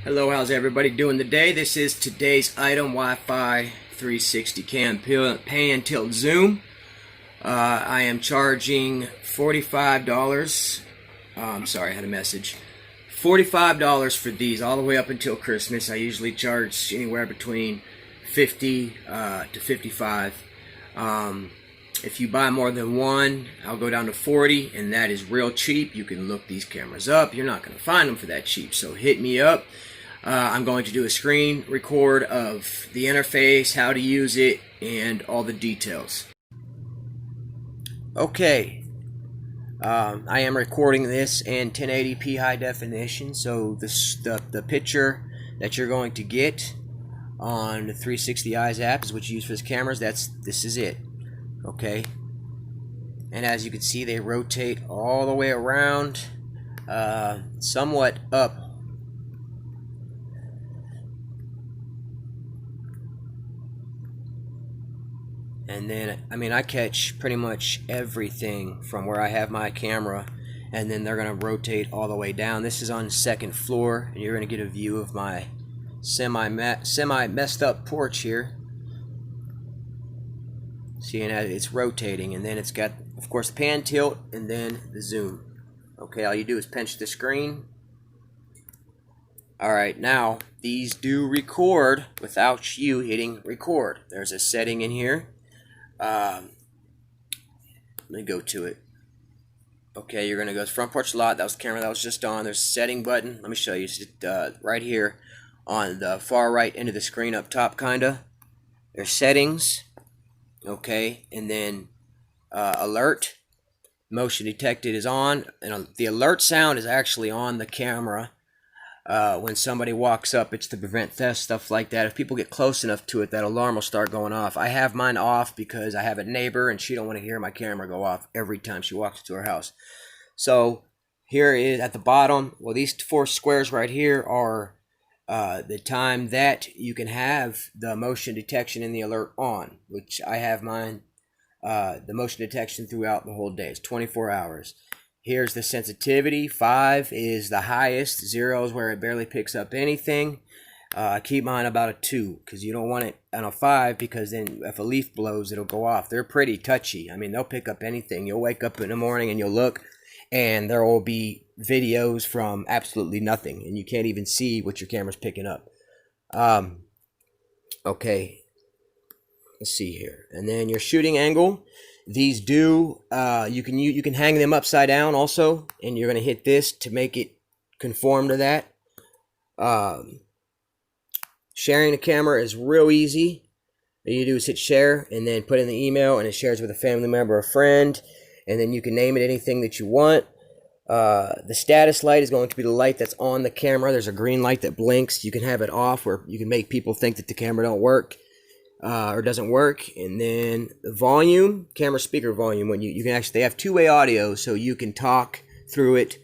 Hello, how's everybody doing today? This is today's item, Wi-Fi 360 cam pan tilt zoom. I am charging $45. I'm sorry, I had a message. $45 for these all the way up until Christmas. I usually charge anywhere between $50 to $55. If you buy more than one, I'll go down to $40, and that is real cheap. You can look these cameras up. You're not going to find them for that cheap, so hit me up. I'm going to do a screen record of the interface, how to use it, and all the details. Okay, I am recording this in 1080p high definition, so the picture that you're going to get on the 360 Eyes app is what you use for this cameras. This is it. Okay, and as you can see, they rotate all the way around, somewhat up. And then, I catch pretty much everything from where I have my camera, and then they're going to rotate all the way down. This is on the second floor, and you're going to get a view of my semi messed up porch here. Seeing as it's rotating, and then it's got, of course, the pan tilt and then the zoom. Okay, all you do is pinch the screen. Alright, now these do record without you hitting record. There's a setting in here. Let me go to it. Okay, you're going to go to front porch lot. That was the camera that was just on. There's a setting button. Let me show you. It's right here on the far right end of the screen up top, kinda. There's settings. Okay, and then alert. Motion detected is on, and the alert sound is actually on the camera. When somebody walks up, it's to prevent theft, stuff like that. If people get close enough to it, that alarm will start going off. I have mine off because I have a neighbor and she don't want to hear my camera go off every time she walks into her house. So here is at the bottom. Well, these four squares right here are the time that you can have the motion detection and the alert on, which I have mine, the motion detection throughout the whole day. It's 24 hours. Here's the sensitivity. 5 is the highest. 0 is where it barely picks up anything. Keep mine about a 2 because you don't want it on a 5 because then if a leaf blows, it'll go off. They're pretty touchy. They'll pick up anything. You'll wake up in the morning and you'll look, and there will be videos from absolutely nothing, and you can't even see what your camera's picking up. Okay, let's see here. And then your shooting angle. These do, you can hang them upside down also, and you're going to hit this to make it conform to that. Sharing the camera is real easy. All you do is hit share and then put in the email, and it shares with a family member or friend, and then you can name it anything that you want. The status light is going to be the light that's on the camera. There's a green light that blinks. You can have it off where you can make people think that the camera don't work. Or doesn't work. And then the volume, camera speaker volume, when you can actually, they have two-way audio, so you can talk through it.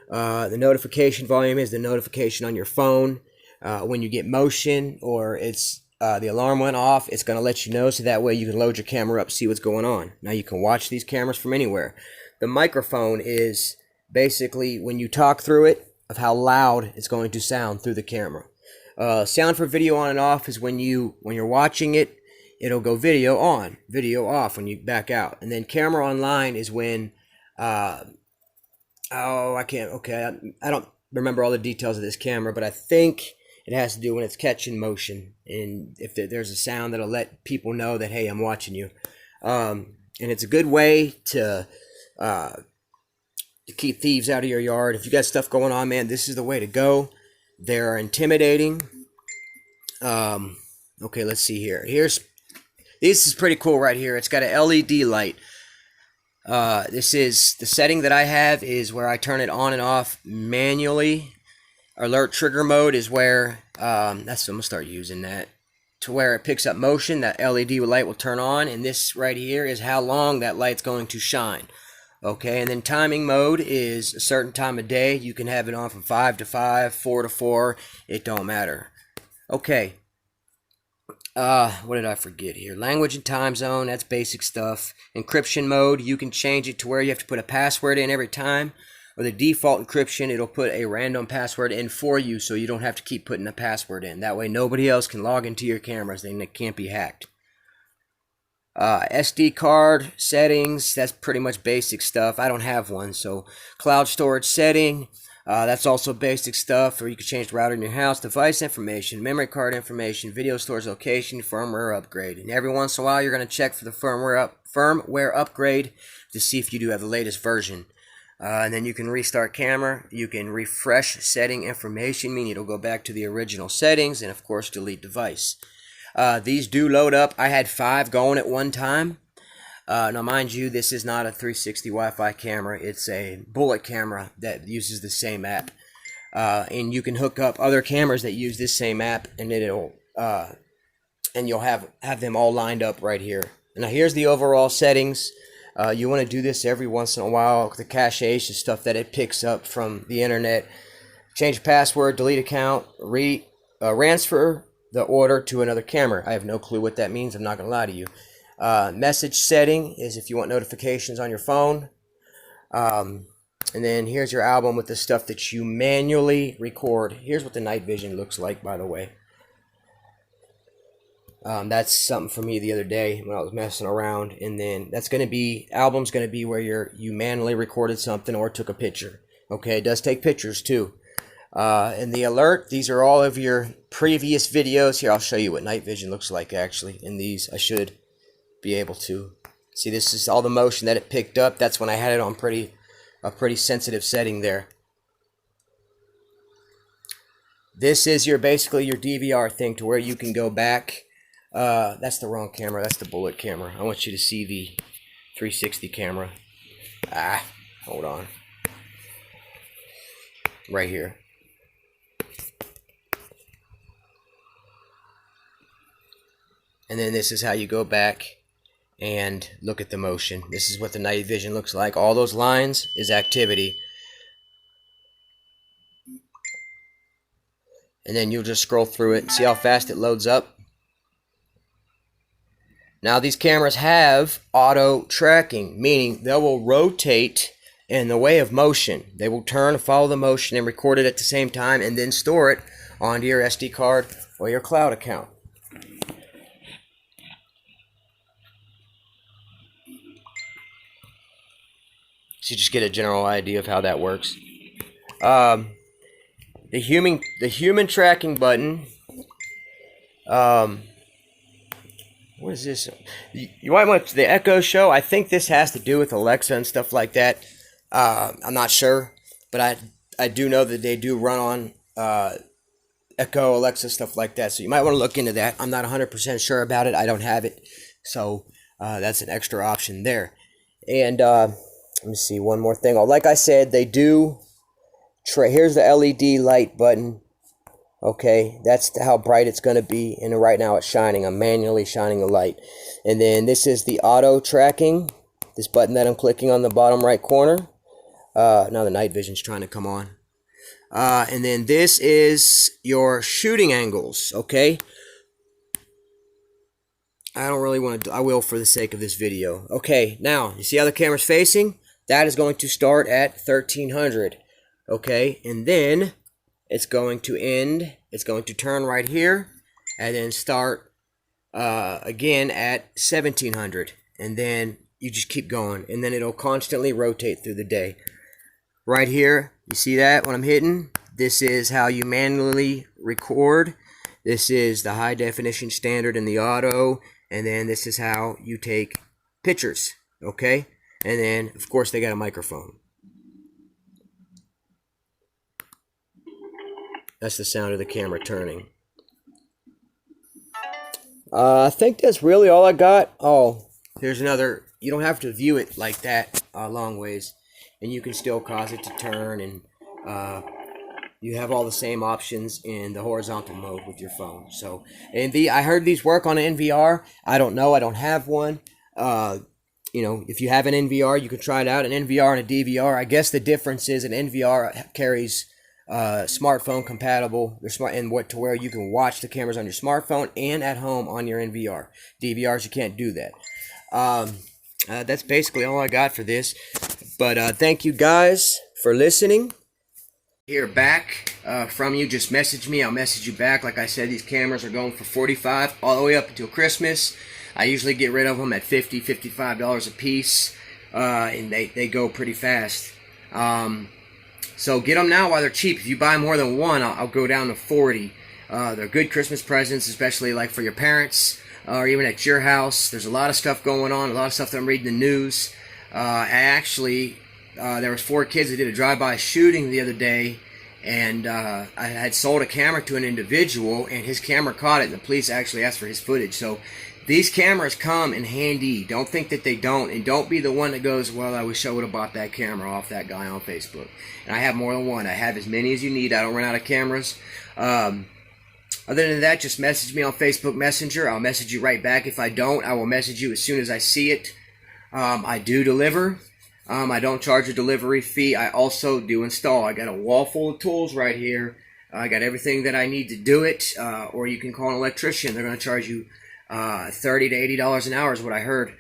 The notification volume is the notification on your phone. When you get motion or it's the alarm went off, it's going to let you know, so that way you can load your camera up, see what's going on. Now you can watch these cameras from anywhere. The microphone is basically when you talk through it, of how loud it's going to sound through the camera. Sound for video on and off is when you're watching it, it'll go video on, video off when you back out. And then camera online is when, I don't remember all the details of this camera, but I think it has to do when it's catching motion. And if there's a sound that'll let people know that, hey, I'm watching you. And it's a good way to keep thieves out of your yard. If you got stuff going on, man, this is the way to go. They're intimidating. Okay, let's see here. This is pretty cool right here. It's got an LED light. This is the setting that I have is where I turn it on and off manually. Alert trigger mode is where I'm gonna start using that to where it picks up motion. That LED light will turn on, and this right here is how long that light's going to shine. Okay, and then timing mode is a certain time of day. You can have it on from 5 to 5, 4 to 4. It don't matter. Okay. What did I forget here? Language and time zone, that's basic stuff. Encryption mode, you can change it to where you have to put a password in every time. or the default encryption, it'll put a random password in for you, so you don't have to keep putting a password in. That way nobody else can log into your cameras. They can't be hacked. SD card settings, that's pretty much basic stuff. I don't have one. So cloud storage setting, that's also basic stuff. Or you can change the router in your house, device information, memory card information, video storage location, firmware upgrade. And every once in a while you're going to check for the firmware upgrade to see if you do have the latest version. And then you can restart camera. You can refresh setting information, meaning it'll go back to the original settings, and of course delete device. These do load up. I had 5 going at one time. Now mind you, this is not a 360 Wi-Fi camera. It's a bullet camera that uses the same app. And you can hook up other cameras that use this same app, and it'll and you'll have them all lined up right here. Now here's the overall settings. You want to do this every once in a while. The cache is stuff that it picks up from the internet. Change password, delete account, transfer the order to another camera. I have no clue what that means. I'm not going to lie to you. Message setting is if you want notifications on your phone. And then here's your album with the stuff that you manually record. Here's what the night vision looks like, by the way. That's something for me the other day when I was messing around. And then that's going to be, album's going to be where you manually recorded something or took a picture. Okay, it does take pictures too. And the alert, these are all of your previous videos. Here, I'll show you what night vision looks like actually. In these, I should be able to see, this is all the motion that it picked up. That's when I had it on a pretty sensitive setting there. This is basically your DVR thing, to where you can go back. That's the wrong camera. That's the bullet camera. I want you to see the 360 camera. Hold on. Right here. And then this is how you go back and look at the motion. This is what the night vision looks like. All those lines is activity. And then you'll just scroll through it and see how fast it loads up. Now these cameras have auto tracking, meaning they will rotate in the way of motion. They will turn and follow the motion and record it at the same time, and then store it onto your SD card or your cloud account. So you just get a general idea of how that works. The human tracking button. What is this? You might want the Echo Show. I think this has to do with Alexa and stuff like that. I'm not sure, but I do know that they do run on Echo, Alexa, stuff like that. So you might want to look into that. I'm not 100% sure about it. I don't have it, so that's an extra option there. And let me see one more thing. Oh, like I said, they do. Here's the LED light button. Okay, that's how bright it's going to be, and right now it's shining. I'm manually shining the light. And then this is the auto tracking, this button that I'm clicking on the bottom right corner. Now the night vision's trying to come on. And then this is your shooting angles, okay? I don't really want to, I will for the sake of this video. Okay, now, you see how the camera's facing? That is going to start at 1300, okay? And then it's going to end, it's going to turn right here, and then start again at 1700. And then you just keep going, and then it'll constantly rotate through the day. Right here, you see that when I'm hitting? This is how you manually record. This is the high definition standard and the auto, and then this is how you take pictures, okay? And then, of course, they got a microphone. That's the sound of the camera turning. I think that's really all I got. Oh, here's another. You don't have to view it like that long ways, and you can still cause it to turn, and you have all the same options in the horizontal mode with your phone. So, and I heard these work on an NVR. I don't know. I don't have one. You know, if you have an NVR, you can try it out. An NVR and a DVR. I guess the difference is an NVR carries smartphone compatible, to where you can watch the cameras on your smartphone and at home on your NVR. DVRs, you can't do that. That's basically all I got for this. But thank you guys for listening. Hear back from you, just message me. I'll message you back. Like I said, these cameras are going for $45 all the way up until Christmas. I usually get rid of them at $50, $55 a piece, and they go pretty fast. So get them now while they're cheap. If you buy more than one, I'll go down to $40. They're good Christmas presents, especially like for your parents or even at your house. There's a lot of stuff going on, a lot of stuff that I'm reading in the news. There was 4 kids that did a drive-by shooting the other day, and I had sold a camera to an individual, and his camera caught it, and the police actually asked for his footage. So these cameras come in handy. Don't think that they don't, and don't be the one that goes, well, I wish I would have bought that camera off that guy on Facebook. And I have more than one. I have as many as you need. I don't run out of cameras. Other than that, just message me on Facebook Messenger. I'll message you right back. If I don't, I will message you as soon as I see it. I do deliver. I don't charge a delivery fee. I also do install. I got a wall full of tools right here. I got everything that I need to do it. Or you can call an electrician. They're going to charge you $30 to $80 an hour is what I heard.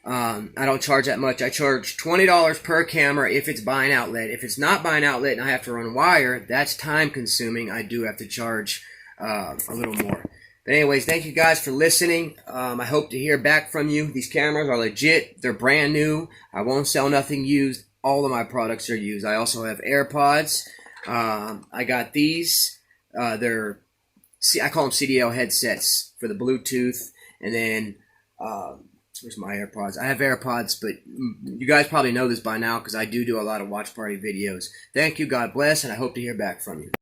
I don't charge that much. I charge $20 per camera if it's by an outlet. If it's not by an outlet and I have to run wire, that's time consuming. I do have to charge a little more. But anyways, thank you guys for listening. I hope to hear back from you. These cameras are legit. They're brand new. I won't sell nothing used. All of my products are used. I also have AirPods. I got these. I call them CDL headsets for the Bluetooth. And then, where's my AirPods? I have AirPods, but you guys probably know this by now because I do a lot of watch party videos. Thank you. God bless, and I hope to hear back from you.